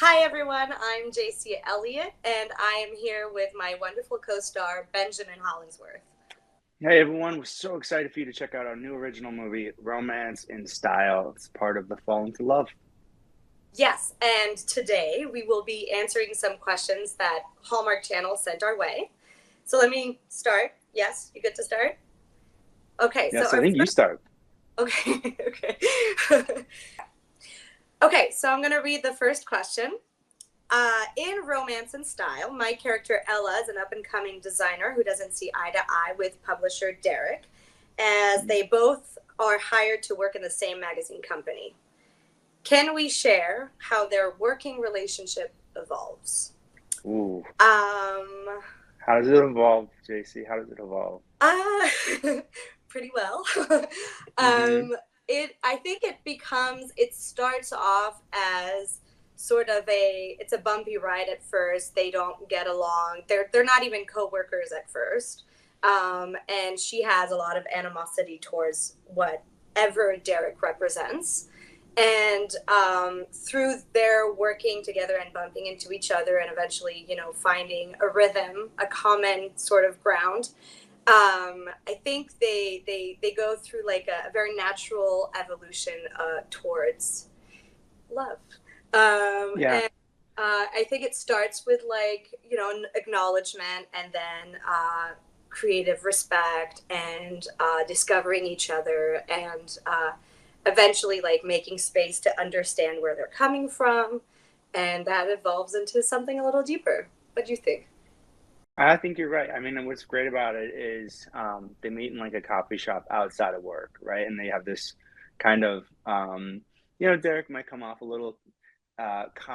Hi everyone, I'm Jaicy Elliot, and I am here with my wonderful co-star Benjamin Hollingsworth. Hey everyone, we're so excited for you to check out our new original movie, Romance in Style. It's part of the Fall into Love. Yes, and today we will be answering some questions that Hallmark Channel sent our way. So let me start. Yes, you good to start? Okay, so Yes, I our think you first. start. Okay, okay. Okay, so I'm going to read the first question. In Romance and Style, my character Ella is an up and coming designer who doesn't see eye to eye with publisher Derek, as they both are hired to work in the same magazine company. Can we share how their working relationship evolves? Ooh, Um, how does it evolve, JC? How does it evolve? uh, Pretty well. Mm-hmm. um, I think it starts off as sort of it's a bumpy ride at first. They don't get along. They're not even coworkers at first. And she has a lot of animosity towards whatever Derek represents. And through their working together and bumping into each other and eventually, finding a rhythm, a common sort of ground, I think they go through like a very natural evolution towards love. Yeah, And I think it starts with like an acknowledgement, and then creative respect, and discovering each other, and eventually like making space to understand where they're coming from, and that evolves into something a little deeper. What do you think? I think you're right. I mean, and what's great about it is they meet in like a coffee shop outside of work, right? And they have this kind of, Derek might come off a little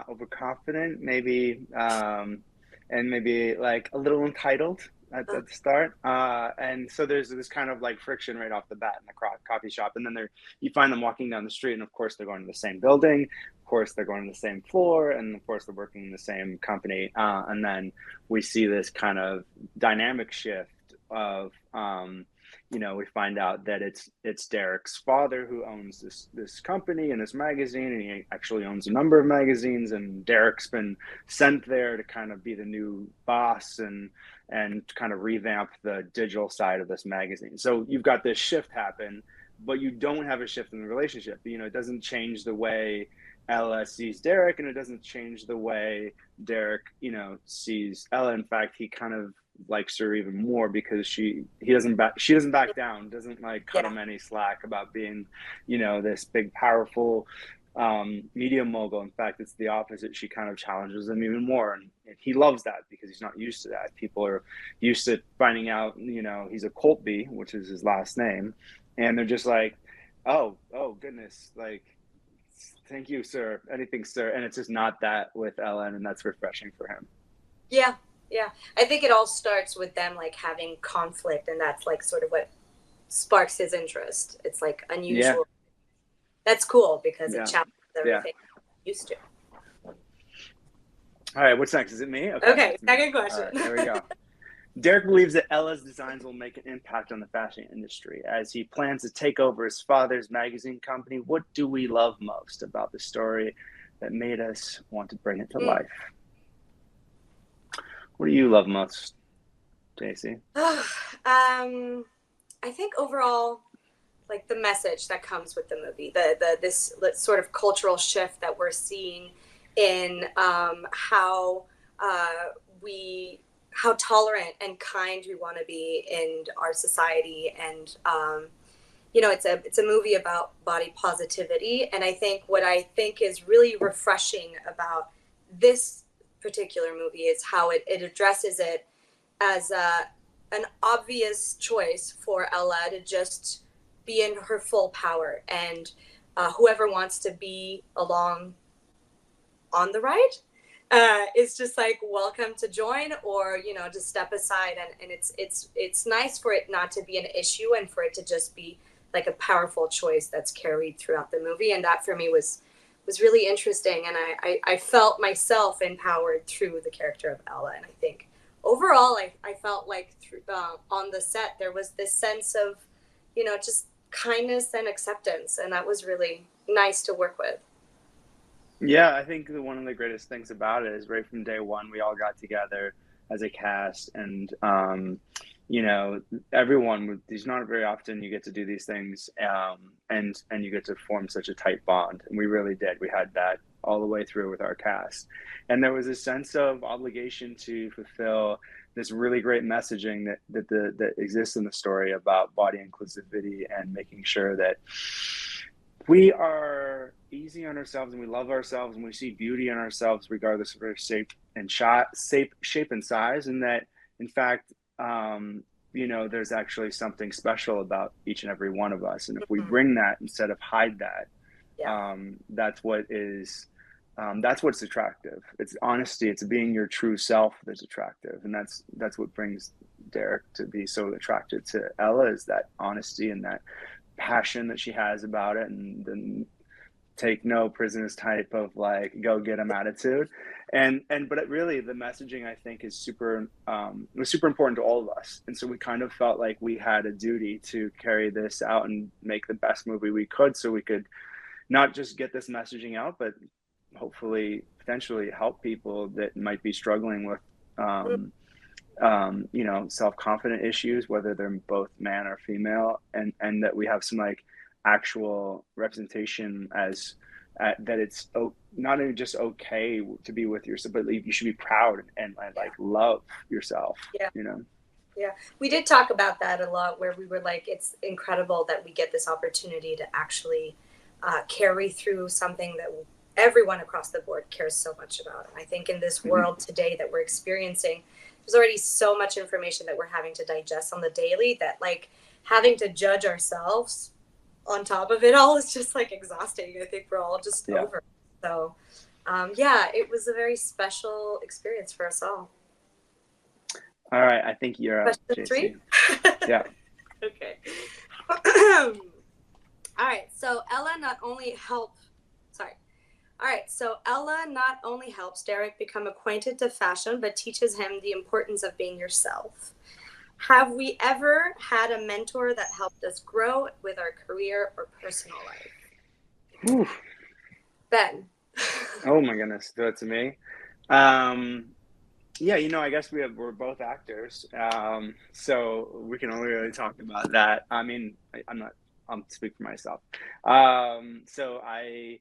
overconfident, maybe, and maybe like a little entitled Uh, at the start. And so there's this kind of like friction right off the bat in the coffee shop, and then you find them walking down the street, and of course they're going to the same building, of course they're going to the same floor, and of course they're working in the same company. And then we see this kind of dynamic shift of we find out that it's Derek's father who owns this company and this magazine, and he actually owns a number of magazines. And Derek's been sent there to kind of be the new boss and kind of revamp the digital side of this magazine. So you've got this shift happen, but you don't have a shift in the relationship. It doesn't change the way Ella sees Derek, and it doesn't change the way Derek, sees Ella. In fact, he kind of likes her even more because she doesn't back down, doesn't like cut yeah, him any slack about being, this big powerful media mogul. In fact, it's the opposite. She kind of challenges him even more, and he loves that because he's not used to that. People are used to finding out, he's a Coltby, which is his last name, and they're just like, oh goodness, like thank you, sir. Anything, sir. And it's just not that with Ellen, and that's refreshing for him. yeah, yeah. I think it all starts with them like having conflict, and that's like sort of what sparks his interest. It's like Yeah, unusual. That's cool because it yeah, challenges yeah. everything I'm used to. All right, what's next? Is it me? Okay, Okay, it's me. second All question. right, here we go. Derek believes that Ella's designs will make an impact on the fashion industry. As he plans to take over his father's magazine company, what do we love most about the story that made us want to bring it to Mm. life? What do you love most, JC? I think overall, like the message that comes with the movie, the this sort of cultural shift that we're seeing in how we how tolerant and kind we want to be in our society, and it's a movie about body positivity, and I think what I think is really refreshing about this particular movie is how it addresses it as an obvious choice for Ella to just be in her full power, and whoever wants to be along on the ride is just like welcome to join, or to step aside, and it's nice for it not to be an issue, and for it to just be like a powerful choice that's carried throughout the movie. And that for me was really interesting, and I felt myself empowered through the character of Ella. And I think overall I felt like on the set there was this sense of just kindness and acceptance, and that was really nice to work with. Yeah, I think one of the greatest things about it is right from day one, we all got together as a cast, and you know, there's not very often you get to do these things, and you get to form such a tight bond, and we really did. We had that all the way through with our cast, and there was a sense of obligation to fulfill this really great messaging that exists in the story about body inclusivity and making sure that we are easy on ourselves and we love ourselves and we see beauty in ourselves regardless of our shape and size, and that in fact, you know, there's actually something special about each and every one of us, and if we Mhm. bring that instead of hide that, Yeah. that's that's what's attractive. It's honesty, it's being your true self that's attractive, and that's what brings Derek to be so attracted to Ella, is that honesty and that passion that she has about it, and then take no prisoners type of like go get them attitude, and but it really, the messaging I think is super was super important to all of us, and so we kind of felt like we had a duty to carry this out and make the best movie we could, so we could not just get this messaging out, but hopefully potentially help people that might be struggling with you know, self-confident issues, whether they're both man or female, and that we have some like actual representation as that it's not even just okay to be with yourself, but like, you should be proud and Yeah. like love yourself, Yeah. you know. Yeah. We did talk about that a lot, where we were like, it's incredible that we get this opportunity to actually carry through something that everyone across the board cares so much about. And I think in this Mm-hmm. world today that we're experiencing, there's already so much information that we're having to digest on the daily, that like having to judge ourselves on top of it all is just like exhausting. I think we're all just Yeah. over. So, yeah, it was a very special experience for us all. All right, I think you're up, Question JC. three. Yeah. Okay. All right. So Ella not only help. Sorry. All right. So Ella not only helps Derek become acquainted to fashion, but teaches him the importance of being yourself. Have we ever had a mentor that helped us grow with our career or personal life? Whew. Ben. Oh my goodness, do it to me. um Yeah, you know, I guess we're both actors, so we can only really talk about that. I mean, I'm not. I'll speak for myself. So I've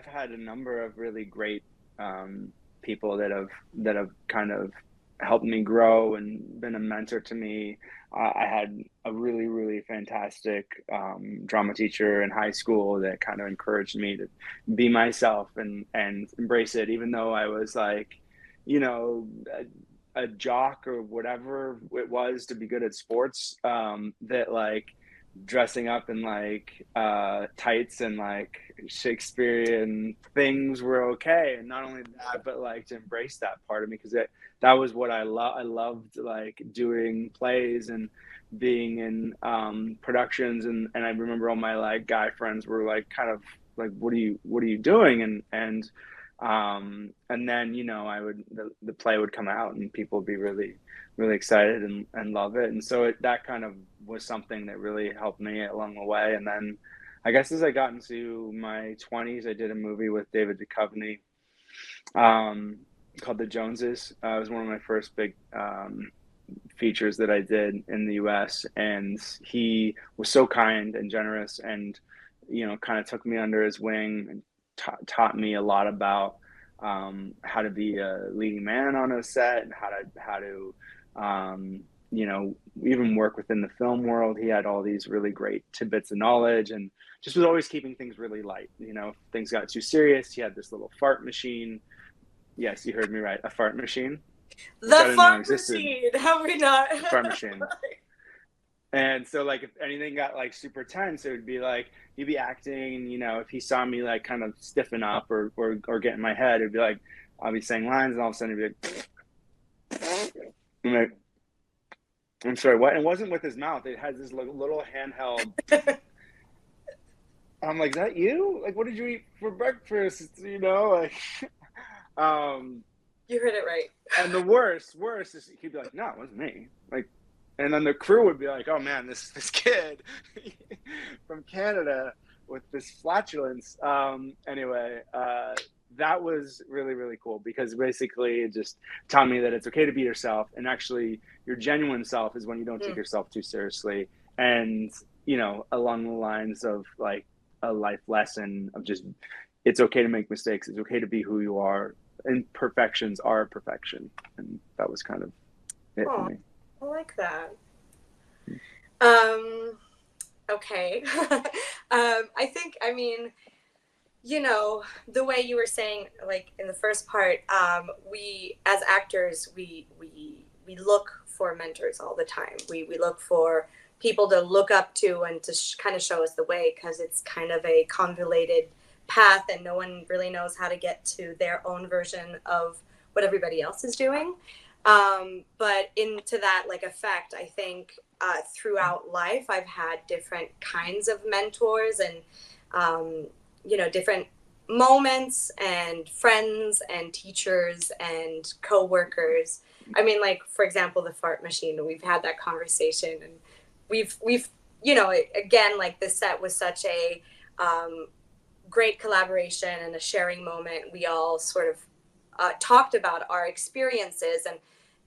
had a number of really great people that have kind of helped me grow and been a mentor to me. I had a really fantastic drama teacher in high school that kind of encouraged me to be myself and embrace it, even though I was like, you know, a jock or whatever it was to be good at sports. That like dressing up in like tights and like Shakespearean things were okay, and not only that, but like to embrace that part of me, because that was what I loved, like doing plays and being in productions, and I remember all my like guy friends were like kind of like, what are you doing, and then, you know, the play would come out and people would be really excited and love it, and so that kind of was something that really helped me along the way. And then I guess as I got into my 20s, I did a movie with David Duchovny, um, called The Joneses. It was one of my first big features that I did in the US, and he was so kind and generous, and you know, kind of took me under his wing and taught me a lot about how to be a leading man on a set, and how to you know, even work within the film world. He had all these really great tidbits of knowledge, and just was always keeping things really light. You know, if things got too serious, he had this little fart machine. Yes, you heard me right, a fart machine, which I The didn't know fart existed. machine. Have we not? A fart machine. And so like if anything got like super tense, it would be like he'd be acting, you know, if he saw me like kind of stiffen up or get in my head, it'd be like I'll be saying lines and all of a sudden it'd be like, I'm like, I'm sorry, what? And it wasn't with his mouth. It has this little handheld. I'm like, is that you? Like, what did you eat for breakfast? You know, like, um, You heard it right. and the worst is he'd be like, no, it wasn't me. Like, and then the crew would be like, oh man, this kid from Canada with this flatulence. Anyway, that was really, really cool because basically it just taught me that it's okay to be yourself, and actually your genuine self is when you don't take Mm. yourself too seriously. And, you know, along the lines of like a life lesson of just, it's okay to make mistakes. It's okay to be who you are. Imperfections are perfection. And that was kind of it for Oh, me. I like that. Um, okay. I think, I mean, you know, the way you were saying, like in the first part, we as actors, we look for mentors all the time. We look for people to look up to and to kind of show us the way, because it's kind of a convoluted path, and no one really knows how to get to their own version of what everybody else is doing. But into that like effect, I think throughout life, I've had different kinds of mentors, and you know, different moments and friends and teachers and co-workers. I mean, like for example, the fart machine, we've had that conversation, and we've you know, again, like the set was such a great collaboration and a sharing moment. We all sort of talked about our experiences,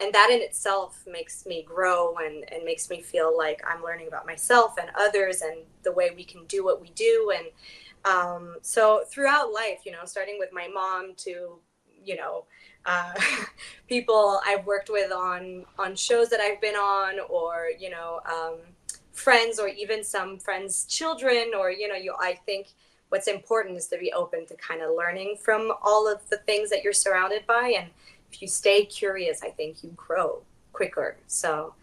and that in itself makes me grow, and makes me feel like I'm learning about myself and others and the way we can do what we do. And so throughout life, you know, starting with my mom to, you know, uh, people I've worked with on shows that I've been on, or you know, friends, or even some friends' children, or you know, you I think what's important is to be open to kind of learning from all of the things that you're surrounded by, and if you stay curious, I think you grow quicker. So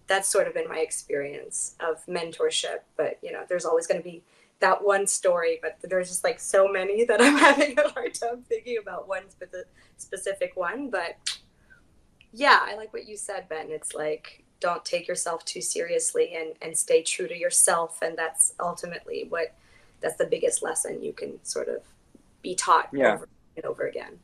that's sort of been my experience of mentorship. But you know, there's always going to be that one story, but there's just like so many that I'm having a hard time thinking about one specific one. But yeah, I like what you said, Ben. It's like, don't take yourself too seriously, and stay true to yourself. And that's ultimately that's the biggest lesson you can sort of be taught Yeah. over and over again.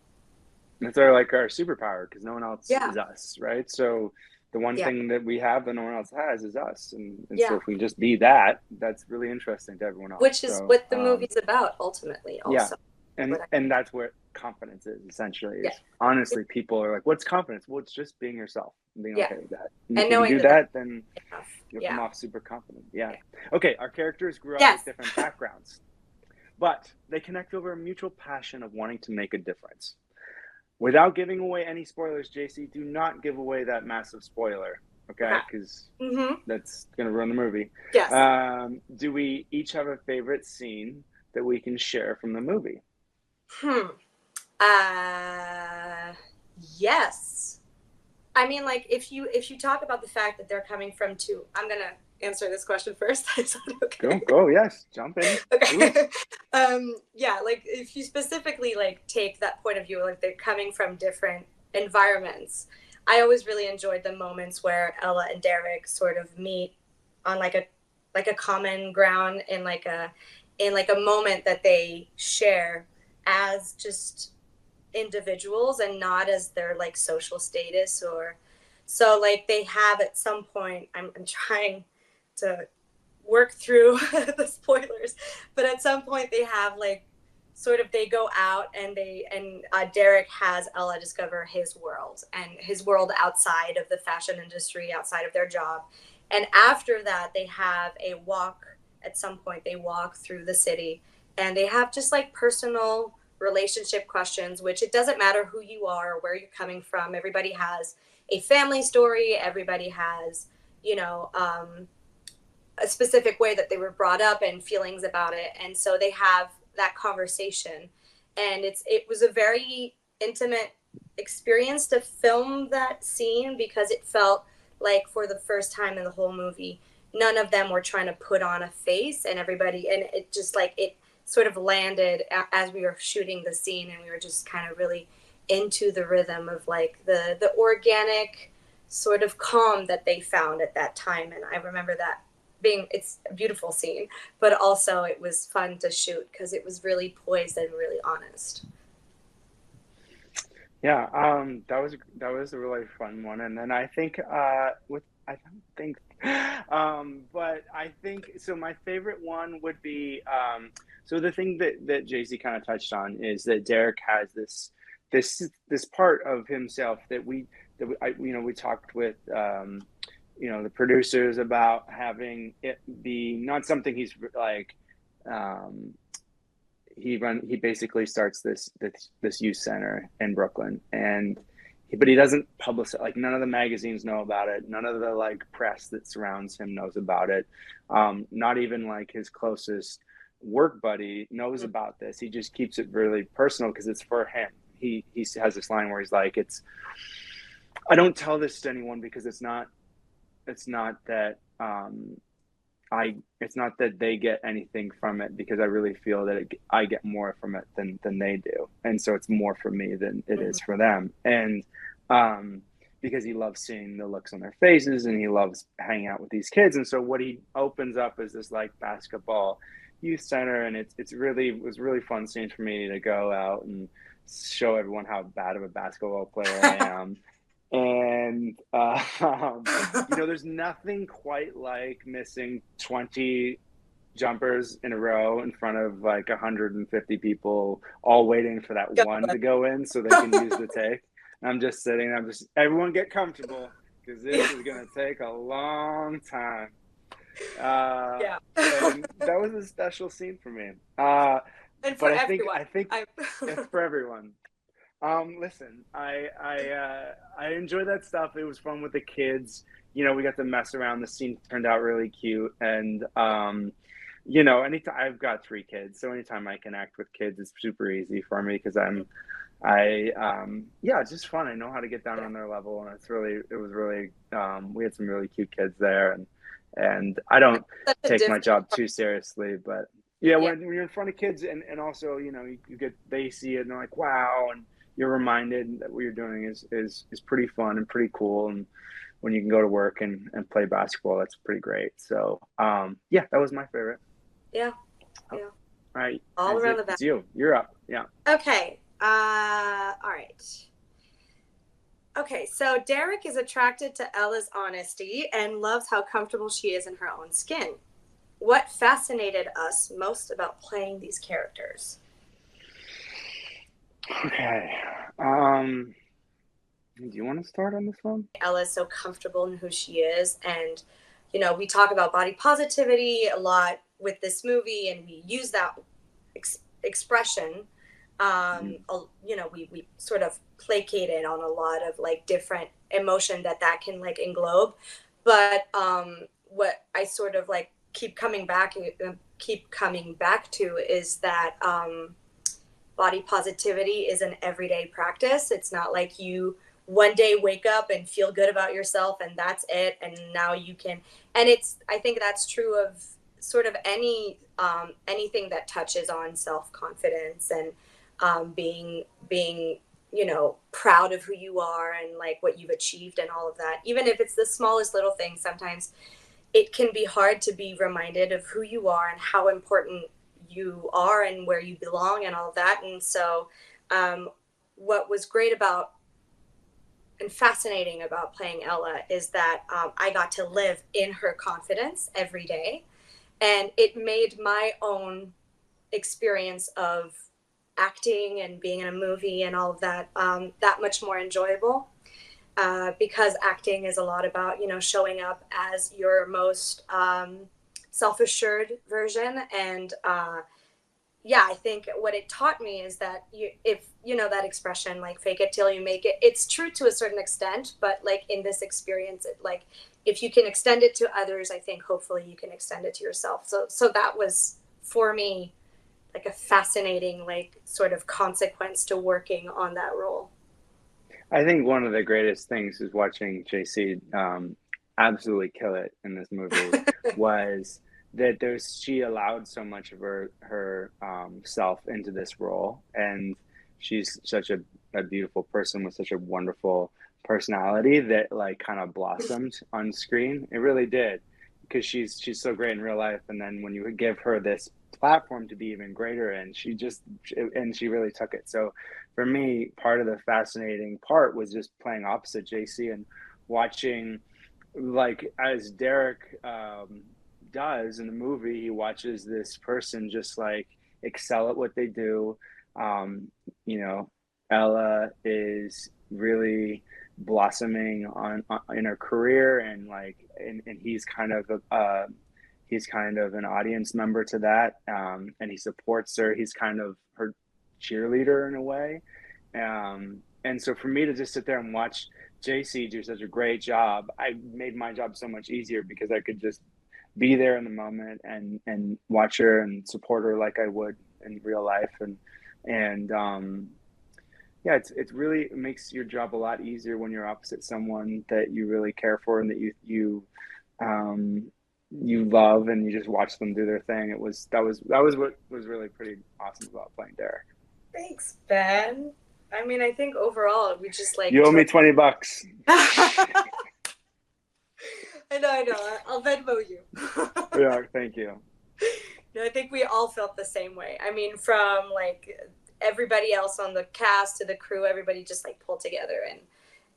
It's our superpower because no one else Yeah. is us, right? So the one Yeah. thing that we have that no one else has is us, and so Yeah. if we just be that, that's really interesting to everyone else. Which is So what the movie's about ultimately, yeah, also. and What I, and that's what confidence is essentially. yeah. Is honestly, people are like, "What's confidence?" Well, it's just being yourself and being Yeah. okay with that. And if And you can knowing do that that's that, then enough. you'll come Yeah. off super confident. Yeah. Yeah. Okay, our characters grew up Yes. with different backgrounds, but they connect over a mutual passion of wanting to make a difference. Without giving away any spoilers, JC, do not give away that massive spoiler, Okay. okay? Because Mm-hmm. that's going to ruin the movie. Yes. Do we each have a favorite scene that we can share from the movie? Uh, yes. I mean, like if you talk about the fact that they're coming from two, I'm gonna answer this question first. Is that okay? Go, yes, jump in. Okay. Yeah, like if you specifically like take that point of view, like they're coming from different environments. I always really enjoyed the moments where Ella and Derek sort of meet on like a common ground, in like a moment that they share as just individuals, and not as their like social status. Or so like they have at some point, I'm trying to work through the spoilers, but at some point they have like sort of, they go out, and Derek has Ella discover his world, and his world outside of the fashion industry, outside of their job. And after that they have a walk. At some point they walk through the city, and they have just like personal relationship questions, which it doesn't matter who you are or where you're coming from. Everybody has a family story. Everybody has, you know, a specific way that they were brought up and feelings about it. And so they have that conversation. And it was a very intimate experience to film that scene, because it felt like for the first time in the whole movie, none of them were trying to put on a face, and everybody, and it just like, it sort of landed as we were shooting the scene, and we were just kind of really into the rhythm of like the organic sort of calm that they found at that time. And I remember that it's a beautiful scene, but also it was fun to shoot because it was really poised and really honest. Yeah, that was a really fun one. And then I think I don't think But I think so. My favorite one would be so the thing that Jay-Z kind of touched on is that Derek has this part of himself we talked with the producers about having it be not something he's like um, he basically starts this youth center in Brooklyn, and but he doesn't publish it. Like none of the magazines know about it. None of the like press that surrounds him knows about it. Not even like his closest work buddy knows about this. He just keeps it really personal because it's for him. He has this line where he's like, "It's I don't tell this to anyone because it's not that it's not that they get anything from it because I really feel that I get more from it than they do, and so it's more for me than it is for them." And because he loves seeing the looks on their faces and he loves hanging out with these kids, and so what he opens up is this like basketball youth center, and it was really fun scene for me to go out and show everyone how bad of a basketball player I am. And there's nothing quite like missing 20 jumpers in a row in front of like 150 people all waiting for that one to go in so they can use the take. I'm just sitting, everyone get comfortable because this is going to take a long time. Yeah. And that was a special scene for me. And for But everyone. I think it's for everyone. Listen, I enjoy that stuff. It was fun with the kids. We got to mess around. The scene turned out really cute, and anytime I've got 3 kids, so anytime I can act with kids, it's super easy for me because it's just fun. I know how to get down on their level, and it was really, we had some really cute kids there, and I don't take my job too seriously, but yeah, when you're in front of kids, and also they see it and they're like, wow, and you're reminded that what you're doing is pretty fun and pretty cool, and when you can go to work and play basketball, that's pretty great. So that was my favorite. Yeah. All Yeah. right, All around the back. it's you're up. Yeah. Okay. All right. Okay, so Derek is attracted to Ella's honesty and loves how comfortable she is in her own skin. What fascinated us most about playing these characters? Okay. Do you want to start on this one? Ella is so comfortable in who she is, and we talk about body positivity a lot with this movie, and we use that expression. We sort of placated on a lot of like different emotion that can like englobe, but what I sort of like keep coming back to is that body positivity is an everyday practice. It's not like you one day wake up and feel good about yourself and that's it, and now you can. And I think that's true of sort of anything that touches on self-confidence and being proud of who you are and like what you've achieved and all of that. Even if it's the smallest little thing, sometimes it can be hard to be reminded of who you are and how important you are and where you belong and all of that. And so what was great about and fascinating about playing Ella is that I got to live in her confidence every day, and it made my own experience of acting and being in a movie and all of that that much more enjoyable, because acting is a lot about showing up as your most self-assured version. And I think what it taught me is that if that expression like fake it till you make it, it's true to a certain extent, but like in this experience, it like if you can extend it to others, I think hopefully you can extend it to yourself. So that was for me like a fascinating like sort of consequence to working on that role. I think one of the greatest things is watching Jaicy absolutely kill it in this movie was that she allowed so much of her self into this role, and she's such a beautiful person with such a wonderful personality that like kind of blossomed on screen. It really did, because she's so great in real life, and then when you give her this platform to be even greater, and she really took it. So for me, part of the fascinating part was just playing opposite Jaicy and watching like as Derek does in the movie, he watches this person just like excel at what they do. You know, Ella is really blossoming on in her career, and like, and he's kind of he's kind of an audience member to that, and he supports her. He's kind of her cheerleader in a way. And so for me to just sit there and watch JC do such a great job, I made my job so much easier because I could just be there in the moment and watch her and support her like I would in real life. And yeah, it's really, it makes your job a lot easier when you're opposite someone that you really care for and that you love, and you just watch them do their thing. That was what was really pretty awesome about playing Derek. Thanks, Ben. I mean, I think overall we just like You owe me $20. I know. I'll Venmo you. Yeah, thank you. No, I think we all felt the same way. I mean, from like everybody else on the cast to the crew, everybody just like pulled together, and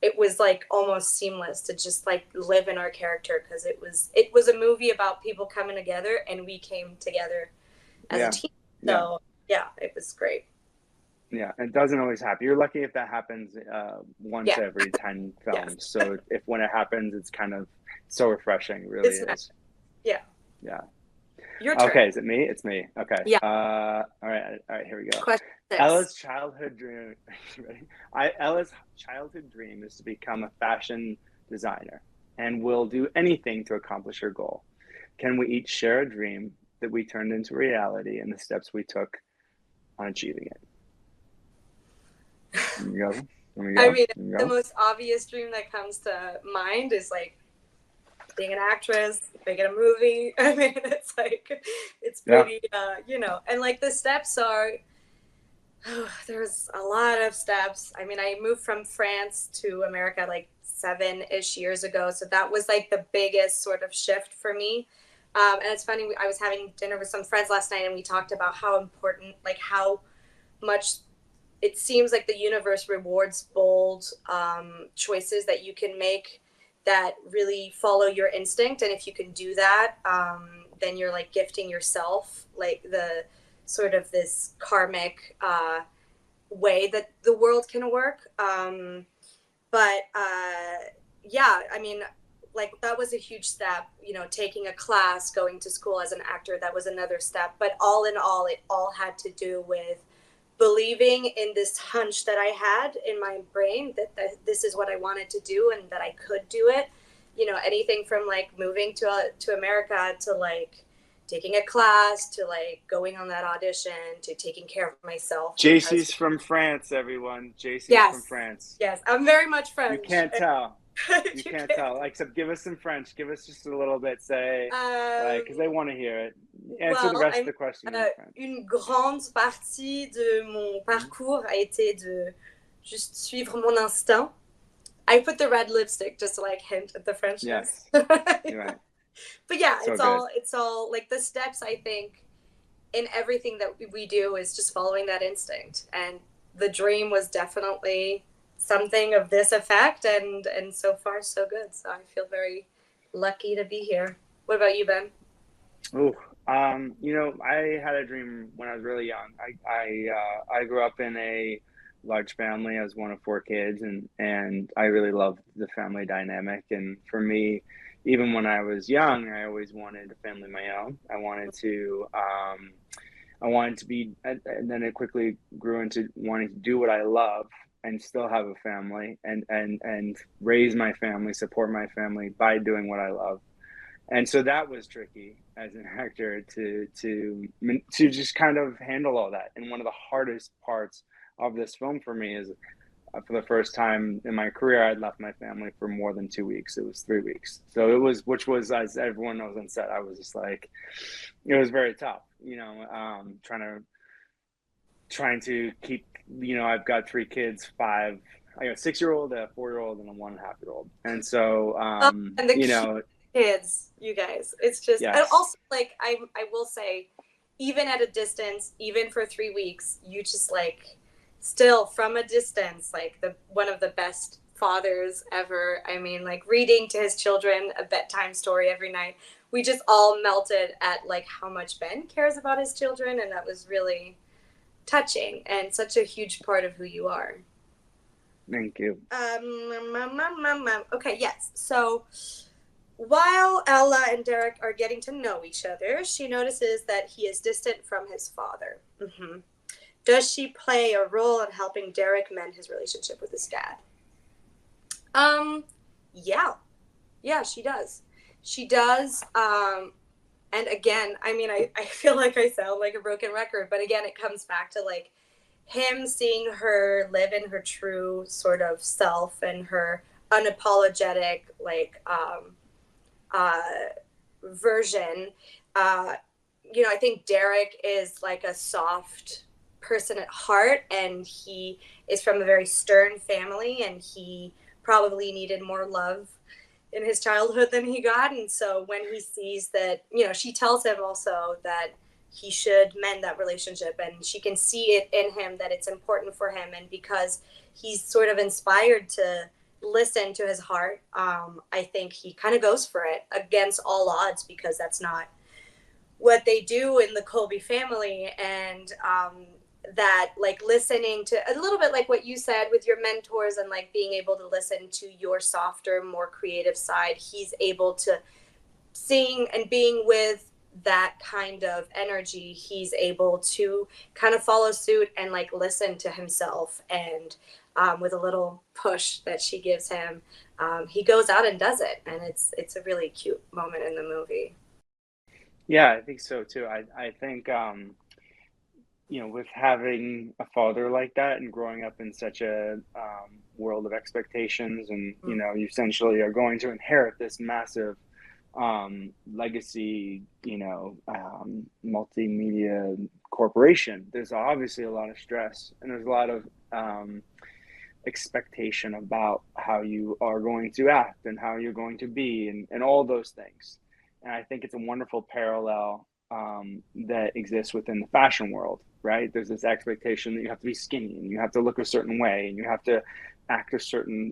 it was like almost seamless to just like live in our character, because it was a movie about people coming together, and we came together as a team. So yeah, it was great. Yeah, it doesn't always happen. You're lucky if that happens once every 10 films. Yes. So if when it happens, it's kind of so refreshing. It really is. Nice. Yeah. Yeah. Your turn. Okay, is it me? It's me. Okay. Yeah. All right, here we go. Question 6. Ella's childhood dream. Ella's childhood dream is to become a fashion designer and will do anything to accomplish her goal. Can we each share a dream that we turned into reality and the steps we took on achieving it? There we go. I mean, the most obvious dream that comes to mind is like being an actress, making a movie. I mean, it's like, it's pretty, you know, and like the steps are, there's a lot of steps. I mean, I moved from France to America like 7-ish years ago. So that was like the biggest sort of shift for me. And it's funny, I was having dinner with some friends last night, and we talked about how important, like how much it seems like the universe rewards bold choices that you can make that really follow your instinct. And if you can do that, then you're like gifting yourself like the sort of this karmic way that the world can work. Yeah, I mean, like that was a huge step, you know, taking a class, going to school as an actor, that was another step. But all in all, it all had to do with believing in this hunch that I had in my brain that this is what I wanted to do and that I could do it. You know, anything from like moving to America to like taking a class to like going on that audition to taking care of myself. JC's from France, everyone. JC's from France. Yes, I'm very much French. You can't tell. You can't tell. Except give us some French. Give us just a little bit. Say, because they want to hear it. Answer the rest of the question. Une grande partie de mon parcours a été de juste suivre mon instinct. I put the red lipstick just to like hint at the Frenchness. Yes, you're right. But yeah, it's all like the steps. I think in everything that we do is just following that instinct, and the dream was definitely something of this effect, and so far so good. So I feel very lucky to be here. What about you, Ben? Oh, you know, I had a dream when I was really young. I grew up in a large family. I was one of 4 kids, and I really loved the family dynamic. And for me, even when I was young, I always wanted a family of my own. I wanted to be, and then it quickly grew into wanting to do what I love and still have a family and raise my family, support my family by doing what I love. And so that was tricky as an actor to just kind of handle all that. And one of the hardest parts of this film for me is for the first time in my career, I'd left my family for more than 2 weeks. It was 3 weeks. So which was, as everyone knows on set, I was just like, it was very tough, you know, trying to keep, you know, I've got 3 kids, 5, I got a 6-year-old, a 4-year-old, and a 1.5-year-old. And so, and you know, kids, you guys, it's just, and also like, I will say, even at a distance, even for 3 weeks, you just like, still from a distance, like one of the best fathers ever. I mean, like reading to his children a bedtime story every night. We just all melted at like how much Ben cares about his children, and that was really touching and such a huge part of who you are. Thank you. Okay, yes. So while Ella and Derek are getting to know each other, she notices that he is distant from his father. Mm-hmm. Does she play a role in helping Derek mend his relationship with his dad? Yeah. Yeah, she does. She does. And again, I mean, I feel like I sound like a broken record, but again, it comes back to like him seeing her live in her true sort of self and her unapologetic, like, uh, version. Uh, I think Derek is like a soft person at heart, and he is from a very stern family, and he probably needed more love in his childhood than he got. And so when he sees that, she tells him also that he should mend that relationship, and she can see it in him that it's important for him. And because he's sort of inspired to listen to his heart, I think he kind of goes for it against all odds, because that's not what they do in the Colby family. And that like listening to a little bit like what you said with your mentors, and like being able to listen to your softer, more creative side, he's able to seeing and being with that kind of energy, he's able to kind of follow suit and like listen to himself. And with a little push that she gives him, he goes out and does it, and it's a really cute moment in the movie. Yeah, I think so too. I think with having a father like that and growing up in such a world of expectations, and you essentially are going to inherit this massive legacy, multimedia corporation. There's obviously a lot of stress, and there's a lot of expectation about how you are going to act and how you're going to be, and all those things. And I think it's a wonderful parallel that exists within the fashion world, right? There's this expectation that you have to be skinny and you have to look a certain way and you have to act a certain,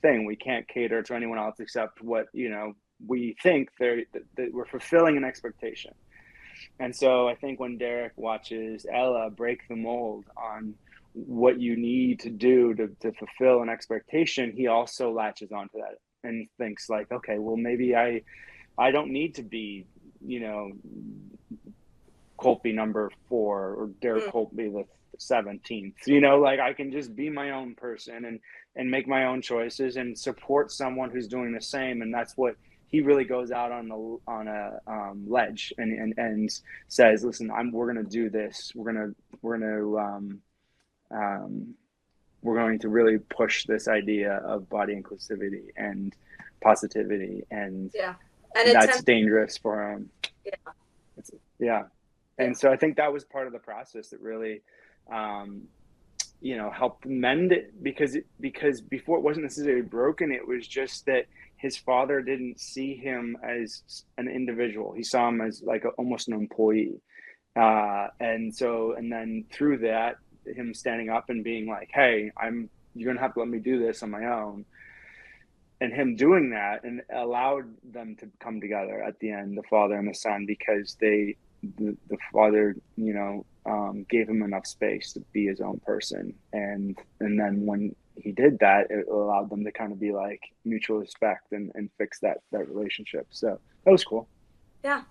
thing. We can't cater to anyone else except what, we think that we're fulfilling an expectation. And so I think when Derek watches Ella break the mold on what you need to do to fulfill an expectation, he also latches onto that and thinks like, okay, well, maybe I don't need to be, Colby number 4 or Derek Colby the 17th. Like I can just be my own person and make my own choices and support someone who's doing the same. And that's what he really goes out on a ledge and says, listen, we're gonna do this. We're going to really push this idea of body inclusivity and positivity, and Yeah. And that's dangerous for him. Yeah. Yeah. And so I think that was part of the process that really, helped mend it, because before it wasn't necessarily broken. It was just that his father didn't see him as an individual. He saw him as like almost an employee. And then through that, him standing up and being like, hey, you're going to have to let me do this on my own. And him doing that and allowed them to come together at the end, the father and the son, because the father, gave him enough space to be his own person. And then when he did that, it allowed them to kind of be like mutual respect and fix that relationship. So that was cool. Yeah.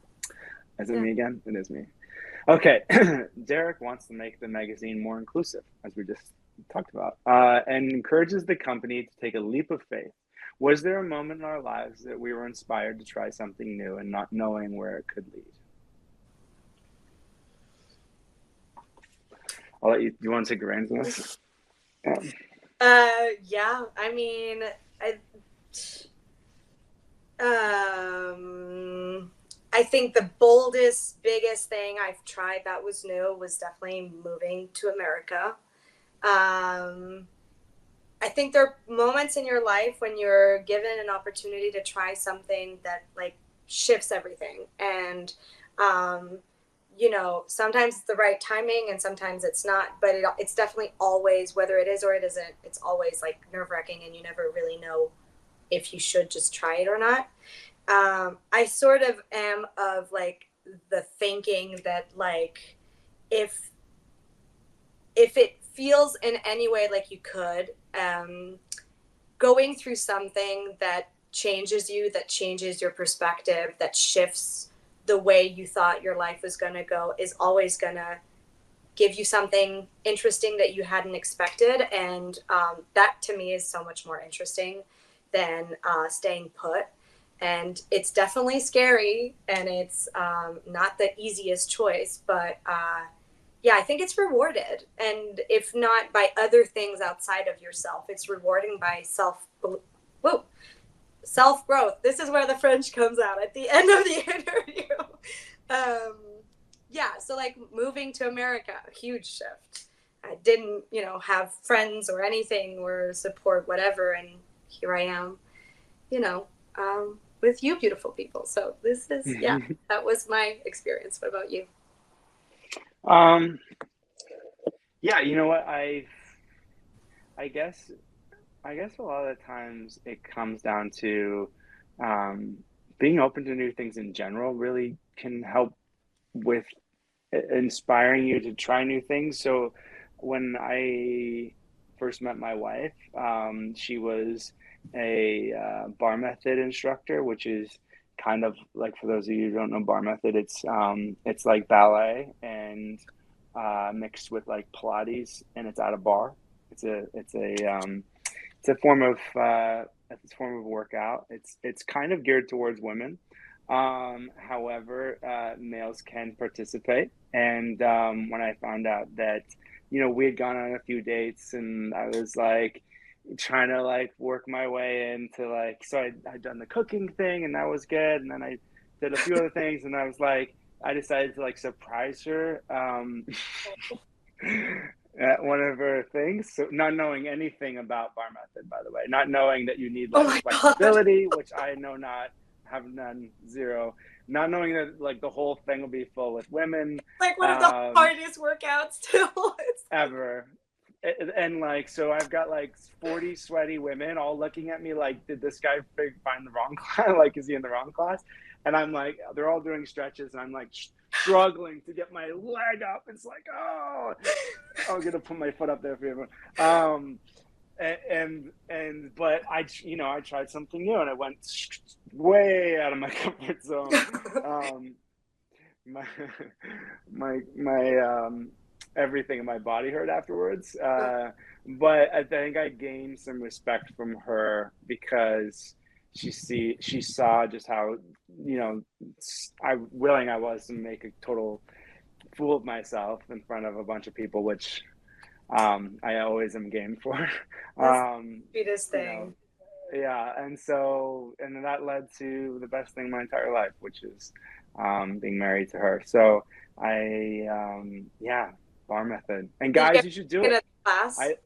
Is it me again? It is me. Okay. Derek wants to make the magazine more inclusive, as we just talked about, and encourages the company to take a leap of faith. Was there a moment in our lives that we were inspired to try something new and not knowing where it could lead? I'll let you. You want to take the reins on this? Yeah. I mean, I think the biggest thing I've tried that was new was definitely moving to America. I think there are moments in your life when you're given an opportunity to try something that like shifts everything. And you know, sometimes it's the right timing and sometimes it's not, but it's definitely always, whether it is or it isn't, it's always like nerve-wracking, and you never really know if you should just try it or not. I sort of am of like the thinking that like if it feels in any way like you could, going through something that changes you, that changes your perspective, that shifts the way you thought your life was going to go, is always going to give you something interesting that you hadn't expected. And that to me is so much more interesting than staying put. And it's definitely scary, and it's not the easiest choice, but yeah, I think it's rewarded. And if not by other things outside of yourself, it's rewarding by self growth. This is where the French comes out at the end of the interview. Yeah, so like moving to America, a huge shift. I didn't, you know, have friends or anything or support, whatever, and here I am, you know, with you beautiful people. So this is, yeah, that was my experience. What about you? Yeah, you know what? I guess a lot of the times it comes down to um, being open to new things in general really can help with inspiring you to try new things. So when I first met my wife, she was a bar method instructor, which is kind of like, for those of you who don't know bar method, it's like ballet and mixed with like Pilates, and it's at a bar. It's a form of workout. It's kind of geared towards women. However, males can participate. And when I found out that, you know, we had gone on a few dates, and I was like trying to like work my way into like, so I'd done the cooking thing, and that was good. And then I did a few other things, and I was like, I decided to like surprise her. At one of her things, so not knowing anything about bar method, by the way, not knowing that you need Oh like my God. flexibility, which I know not, have none, zero, not knowing that like the whole thing will be full with women, Like one of the um, hardest workouts too. It's ever. And like, so I've got like 40 sweaty women all looking at me like, did this guy find the wrong class? Like, is he in the wrong class? And I'm like, they're all doing stretches, and I'm like struggling to get my leg up. It's like, oh, I'm gonna put my foot up there for everyone. But I tried something new, and I went way out of my comfort zone. My my everything in my body hurt afterwards. But I think I gained some respect from her because she saw just how, you know, I was to make a total fool of myself in front of a bunch of people, which I always am game for. the sweetest You know, thing. yeah, and then that led to the best thing in my entire life, which is being married to her. So yeah, bar method. And Did you guys, get you should do in a it. class? I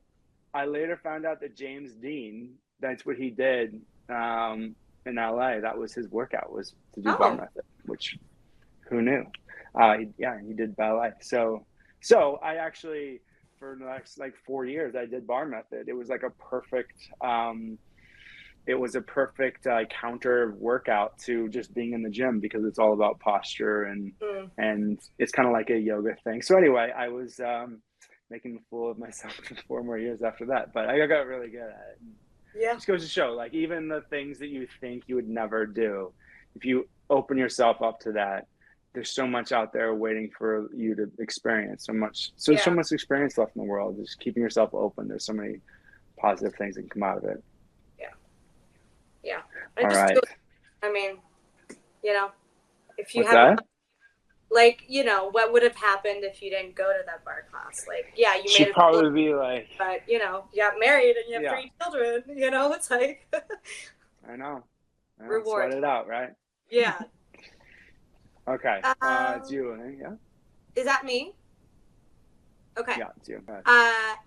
I later found out that James Dean, that's what he did in LA. That was his workout, was to do bar Oh, method, which who knew? He did ballet. So I actually, for the next like 4 years, I did bar method. It was a perfect counter workout to just being in the gym, because it's all about posture, mm, and it's kind of like a yoga thing. So anyway, I was making a fool of myself for 4 more years after that, but I got really good at it. yeah, Just goes to show, like, even the things that you think you would never do, if you open yourself up to that, there's so much out there waiting for you to experience. So yeah, much experience left in the world. Just keeping yourself open. There's so many positive things that can come out of it. yeah, yeah. I All just right. do it. I mean, you know, if you What's haven't, that? like, you know, what would have happened if you didn't go to that bar class? Like, yeah, you made She'd a fool, probably be like, but you know, you got married and you have yeah, 3 children. You know, it's like I know. Sweat reward. it out, right? Yeah. Okay. It's you, yeah? Is that me? Okay. Yeah, it's you.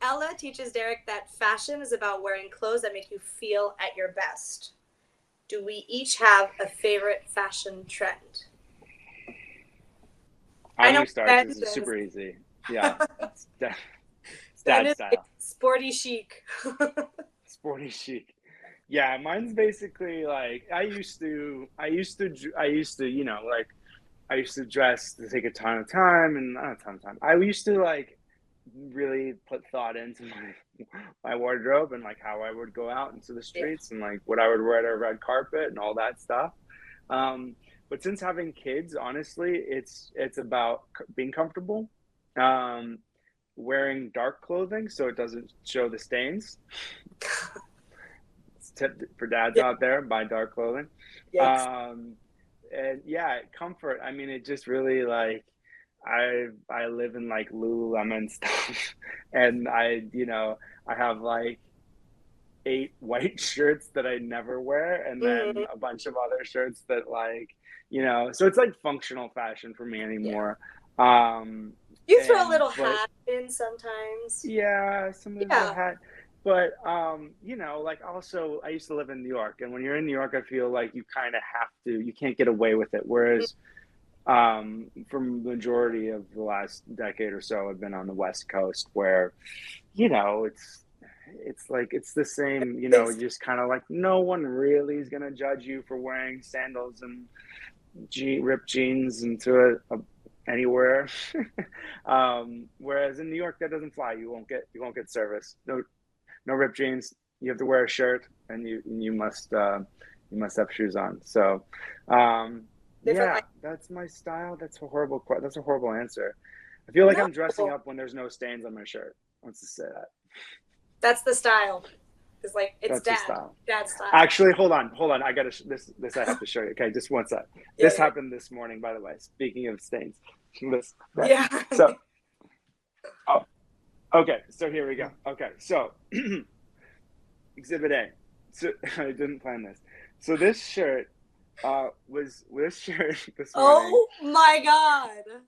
Ella teaches Derek that fashion is about wearing clothes that make you feel at your best. Do we each have a favorite fashion trend? I How know new starts Ben is is. super easy. Yeah, it's, it's Ben dad is like style. sporty chic. Sporty chic. Yeah, mine's basically like I used to, you know, like I used to dress to take a ton of time and not a ton of time. I used to like really put thought into my wardrobe and like how I would go out into the Yeah. streets and like what I would wear to a red carpet and all that stuff. Um, but since having kids, honestly, it's about being comfortable, um, wearing dark clothing so it doesn't show the stains. Tip for dads Yeah. out there: buy dark clothing. Yikes. Um, and yeah, comfort. I mean, it just really like I live in like Lululemon stuff, and I have like 8 white shirts that I never wear, and then Mhm. a bunch of other shirts that so it's like functional fashion for me Yeah. anymore. Um, You throw a and little but hat in sometimes. yeah, some of the Yeah. hat. But like also I used to live in New York, and when you're in New York, I feel like you kind of have to, you can't get away with it. Whereas for the majority of the last decade or so, I've been on the West Coast where, it's like it's the same, Big just kind of like no one really is gonna judge you for wearing sandals and ripped jeans into anywhere. Whereas in New York, that doesn't fly. You won't get service. No ripped jeans. You have to wear a shirt, and you must have shoes on. So, different yeah, like that's my style. That's a horrible answer. I feel like no. I'm dressing up when there's no stains on my shirt. Let's just say that. That's the style. It's like it's That's the style. dad style. Actually, hold on. I gotta this I have to show you. Okay, just one sec. Yeah, This yeah, happened this morning, by the way. Speaking of stains, this. Okay. yeah. So, oh, okay. So here we go. Okay. So, Exhibit A. So I didn't plan this. So this shirt was this shirt this morning. Oh my god.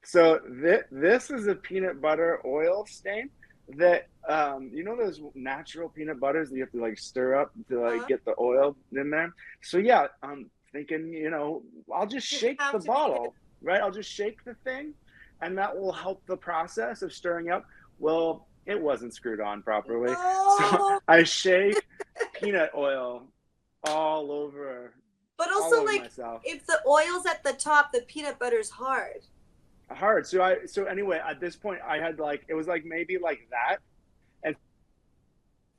So this is a peanut butter oil stain that those natural peanut butters that you have to like stir up to like Huh? get the oil in there. So yeah, I'm thinking, I'll just You shake have the to be bottle, right? I'll just shake the thing and that will help the process of stirring up. Well, it wasn't screwed on properly. So no. I shake peanut oil all over But all also over like myself. if the oil's at the top, the peanut butter's hard. Hard. So anyway, at this point I had like it was like maybe like that.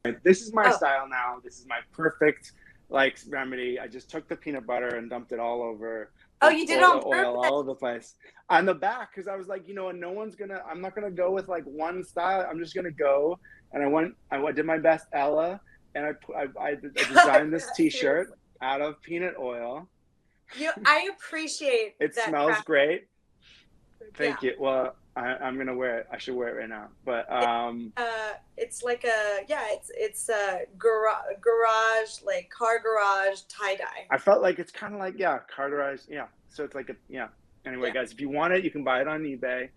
And this is my Oh. style now. This is my perfect like remedy. I just took the peanut butter and dumped it all over Oh, you did it on the oil purpose. all over the place on the back because I was like, no one's gonna. I'm not gonna go with like one style. I'm just gonna go. And I did my best, Ella, and I designed this T-shirt Seriously. out of peanut oil. I appreciate It that smells craft. great. Yeah. Thank you. Well, I'm gonna wear it. I should wear it right now. But It's like it's a garage like car garage tie dye. I felt like it's kind of like carterized. Yeah. So it's like yeah. Anyway, Yeah. guys, if you want it, you can buy it on eBay.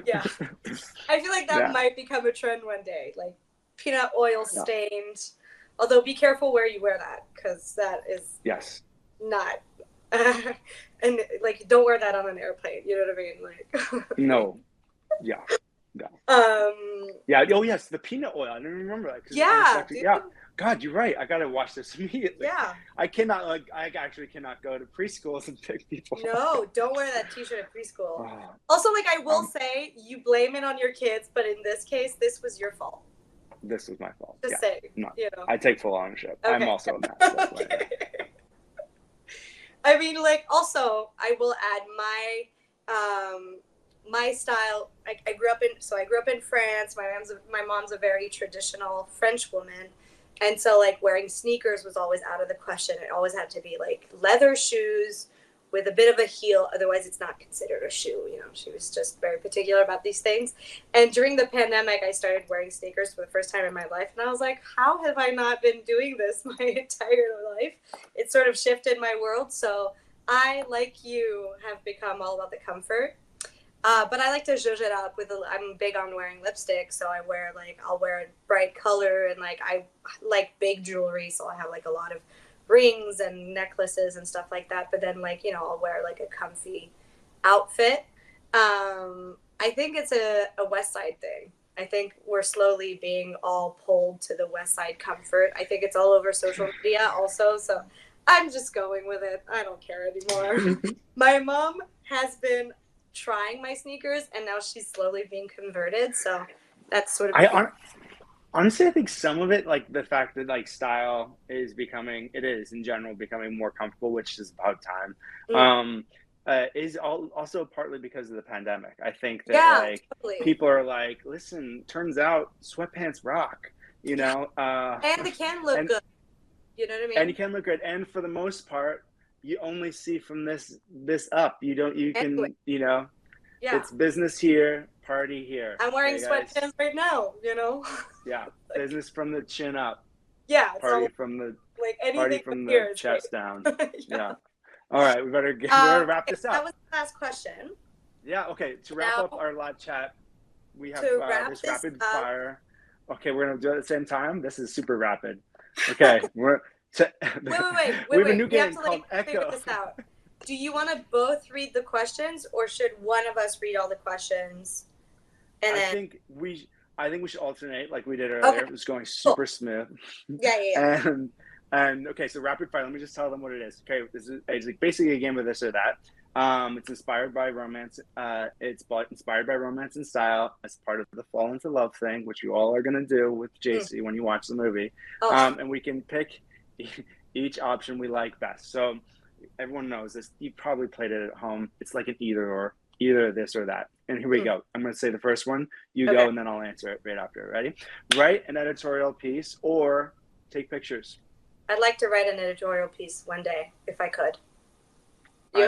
Yeah. I feel like that Yeah. might become a trend one day, like peanut oil Yeah. stained. Although be careful where you wear that, because that is Yes. not. And like, don't wear that on an airplane. You know what I mean? Like. No. Yeah. Yeah. Yeah. Oh yes, the peanut oil. I didn't remember that. Yeah, dude. Yeah. God, you're right. I gotta watch this immediately. Yeah. I actually cannot go to preschools and pick people up. No, don't wear that T-shirt at preschool. Oh, Also, like I will say, you blame it on your kids, but in this case, this was your fault. this was my fault. Just Yeah. say, No, you know. I take full ownership. Okay. I'm also a mess. Okay. I mean, like, also, I will add my style. I grew up in France. My mom's a very traditional French woman, and so like wearing sneakers was always out of the question. It always had to be like leather shoes with a bit of a heel, otherwise it's not considered a shoe. She was just very particular about these things. And during the pandemic, I started wearing sneakers for the first time in my life, and I was like, how have I not been doing this my entire life? It sort of shifted my world. So I, like you, have become all about the comfort. But I like to zhuzh it up I'm big on wearing lipstick, so I'll wear a bright color, and like I like big jewelry, so I have like a lot of rings and necklaces and stuff like that. But then, like, you know, I'll wear like a comfy outfit. I think it's a West Side thing. I think we're slowly being all pulled to the West Side comfort. I think it's all over social media also. So I'm just going with it. I don't care anymore. My mom has been trying my sneakers, and now she's slowly being converted. So that's sort of. Honestly, I think some of it, like the fact that like style is becoming, it is in general becoming more comfortable, which is about time. Is also partly because of the pandemic. I think that like totally. people are like, listen, turns out sweatpants rock, you know, and they can look good. You know what I mean? And you can look good. And for the most part, you only see from this up. You don't, you can, anyway. You know, it's business here, party here. I'm wearing sweatpants right now, you know? Yeah. Like, business from the chin up. Yeah. Party from the, like party from the chest down. Yeah. All right. We better wrap this up. That was the last question. Yeah. Okay. To wrap up our live chat, we have this rapid fire. Okay. We're going to do it at the same time. This is super rapid. Okay. Wait. We have a new game called Echo. Figure this out. Do you want to both read the questions, or should one of us read all the questions? And then I think we should alternate like we did earlier. Okay. It was going super smooth. Yeah. And okay, so rapid fire. Let me just tell them what it is. Okay, this is it's like basically a game of this or that. It's inspired by romance. It's inspired by romance and style as part of the fall into love thing, which you all are gonna do with Jaicy when you watch the movie. And we can pick each option we like best. So everyone knows this. You probably played it at home. It's like an either this or that. And here we go. I'm going to say the first one. You go, and then I'll answer it right after. Ready? Write an editorial piece or take pictures. I'd like to write an editorial piece one day if I could. You?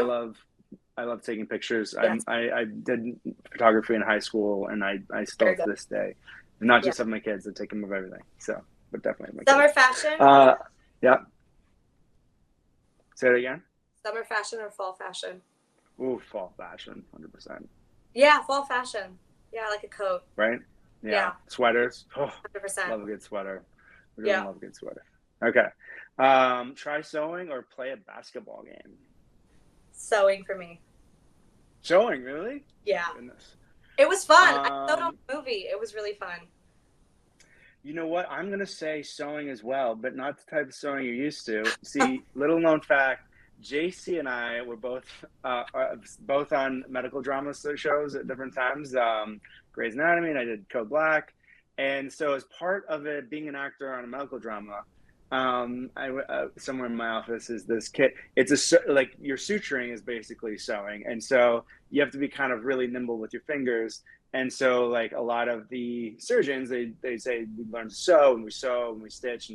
I love taking pictures. Yes. I did photography in high school, and I still to this day, and not just of my kids. I take them of everything. So, but definitely my summer kids. Fashion. Yeah. Say it again. Summer fashion or fall fashion? Ooh, fall fashion, 100%. Yeah, fall fashion. Yeah, like a coat. Right? Yeah. Sweaters. Oh, 100%. Love a good sweater. Love a good sweater. Okay. Try sewing or play a basketball game? Sewing for me. Sewing, really? Yeah. Goodness. It was fun. I sewed on a movie. It was really fun. You know what? I'm going to say sewing as well, but not the type of sewing you're used to. See, little known fact, Jaicy and I were both on medical drama shows at different times. Grey's Anatomy, and I did Code Black. And so as part of it, being an actor on a medical drama, somewhere in my office is this kit. It's like your suturing is basically sewing. And so you have to be kind of really nimble with your fingers. And so like a lot of the surgeons, they say we learn to sew and we stitch.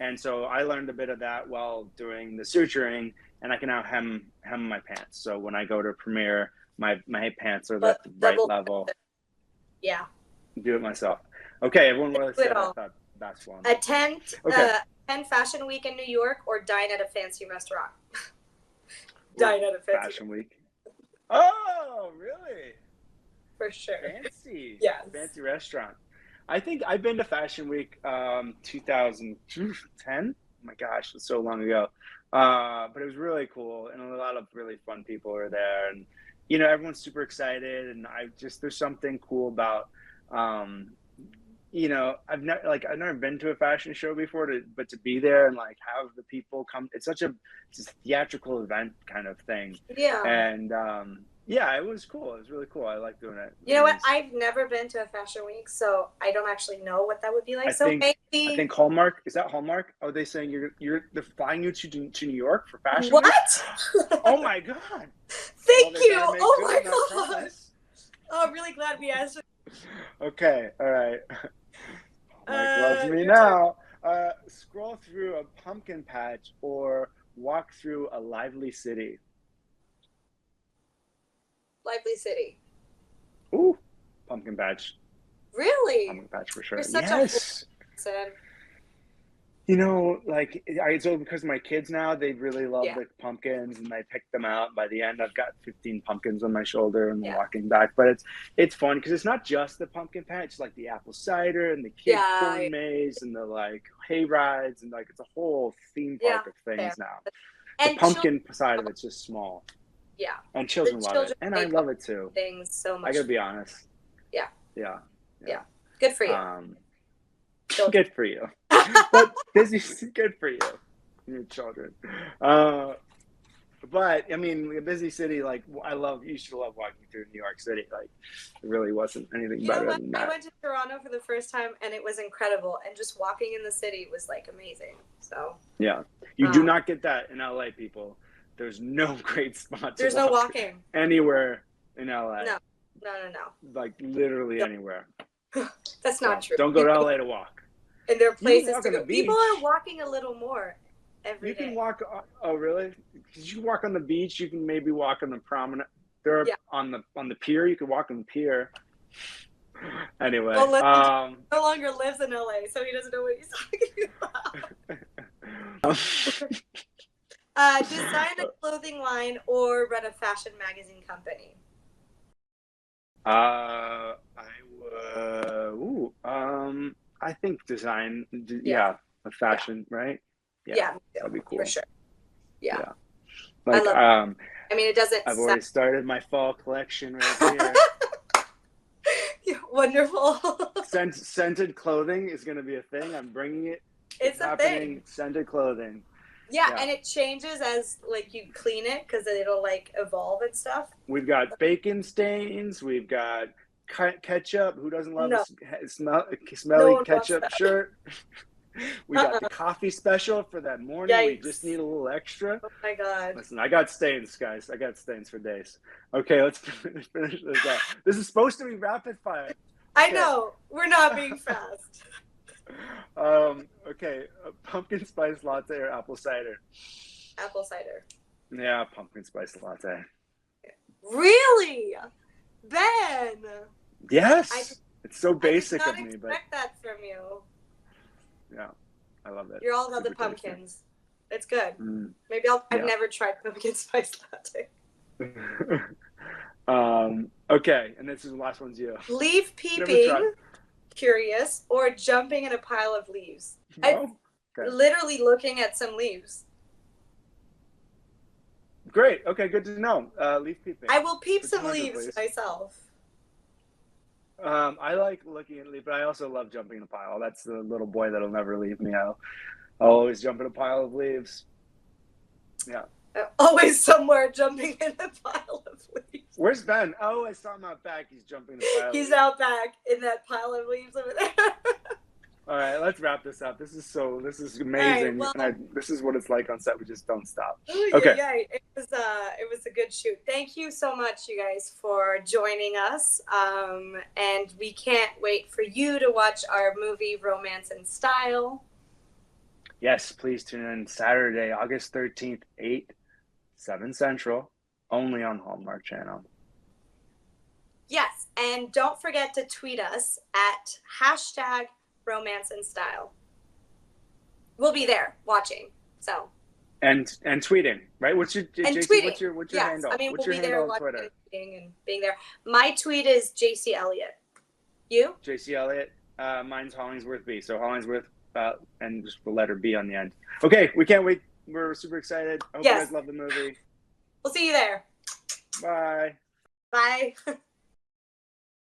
And so I learned a bit of that while doing the suturing, and I can now hem my pants. So when I go to premiere, my pants are the right level. Yeah. Do it myself. Okay, everyone really said I thought that's one. Attend Fashion Week in New York or dine at a fancy restaurant? Dine at a Fashion Week. Oh, really? For sure. Fancy. Yes. Fancy restaurant. I think I've been to Fashion Week 2010. Oh my gosh, it was so long ago. But it was really cool, and a lot of really fun people were there, and you know, everyone's super excited, and there's something cool about you know, I've never been to a fashion show before, but to be there and like have the people come, it's a theatrical event kind of thing. Yeah. And yeah, it was cool. It was really cool. I like doing it. You know what? I've never been to a fashion week, so I don't actually know what that would be like. I think Hallmark, is that Hallmark? Are they saying they're flying you to New York for fashion week? What? Oh my god! Thank you. Oh my god. Oh, I'm really glad we answered. Okay. All right. Mike loves me now. Scroll through a pumpkin patch or walk through a lively city. Lively city. Ooh, pumpkin patch. Really? Pumpkin patch for sure. You're such yes. a person. You know, like so because my kids now, they really love Yeah. the pumpkins and I pick them out. By the end, I've got 15 pumpkins on my shoulder and Yeah. walking back. But it's fun because it's not just the pumpkin patch, it's like the apple cider and the kid Yeah. corn maze and the like hay rides and like it's a whole theme Yeah. park of Fair. things now. The And children, pumpkin side of it's just small. yeah, And the children love it. children And I make love it too. things so I much. gotta be honest. Yeah. Yeah. Yeah. Good for you. Good for you. But busy, good for you, your children. But I mean, a busy city. Like you used to love walking through New York City. Like, it really wasn't anything You know better what? than I that. went to Toronto for the first time, and it was incredible. And just walking in the city was like amazing. So Yeah, you do not get that in LA, people. There's no great spot to there's walk no walking anywhere in LA. No. Like literally anywhere. That's not true. Don't go to LA to walk. And there are You can places walk to on the go. beach. People are walking a little more every day. You can walk. Oh, really? Because you can walk on the beach. You can maybe walk on the promenade. There are on the pier. You can walk on the pier. Anyway, well, listen, no longer lives in LA, so he doesn't know what he's talking about. Design a clothing line or run a fashion magazine company. I think design. Yeah, a fashion, right? Yeah, that'd be cool for sure. Yeah. Like I mean, it doesn't. I've already started my fall collection right here. Wonderful. Scented clothing is going to be a thing. I'm bringing it. It's a thing. Scented clothing. Yeah, and it changes as like you clean it because it'll like evolve and stuff. We've got bacon stains. We've got ketchup. Who doesn't love a smelly ketchup shirt? We got the coffee special for that morning. We just need a little extra. Oh my god! Listen, I got stains, guys. I got stains for days. Okay, let's finish this up. This is supposed to be rapid fire. Okay. I know we're not being fast. Okay, pumpkin spice latte or apple cider? Apple cider. Yeah, pumpkin spice latte. Really, Ben? Yes, it's so basic of me. I did not expect that from you. Yeah, I love it. You're all about the pumpkins. Tasty. It's good. Maybe I've never tried pumpkin spice latte. Okay, and this is the last one's you. Leaf peeping, curious, or jumping in a pile of leaves. No? Literally looking at some leaves. Great. Okay, good to know. Leaf peeping. I will peep some leaves myself. I like looking at leaves, but I also love jumping in a pile. That's the little boy that'll never leave me. I'll always jump in a pile of leaves. Yeah. Always somewhere jumping in a pile of leaves. Where's Ben? Oh, I saw him out back. He's jumping in the pile. He's out back in that pile of leaves over there. All right, let's wrap this up. This is amazing. Right, well, this is what it's like on set. We just don't stop. Okay. Yeah, it was a good shoot. Thank you so much, you guys, for joining us. And we can't wait for you to watch our movie Romance and Style. Yes, please tune in Saturday, August 13th, 7 Central, only on Hallmark Channel. Yes, and don't forget to tweet us at #Romance and Style. We'll be there watching. So. And tweeting, right? What's your tweeting? What's your handle? I mean, what's we'll your be there watching and being there. My tweet is Jaicy Elliot. You? Jaicy Elliot. Mine's Hollingsworth B. So Hollingsworth and just the letter B on the end. Okay, we can't wait. We're super excited. I hope you guys love the movie. We'll see you there. Bye. Bye.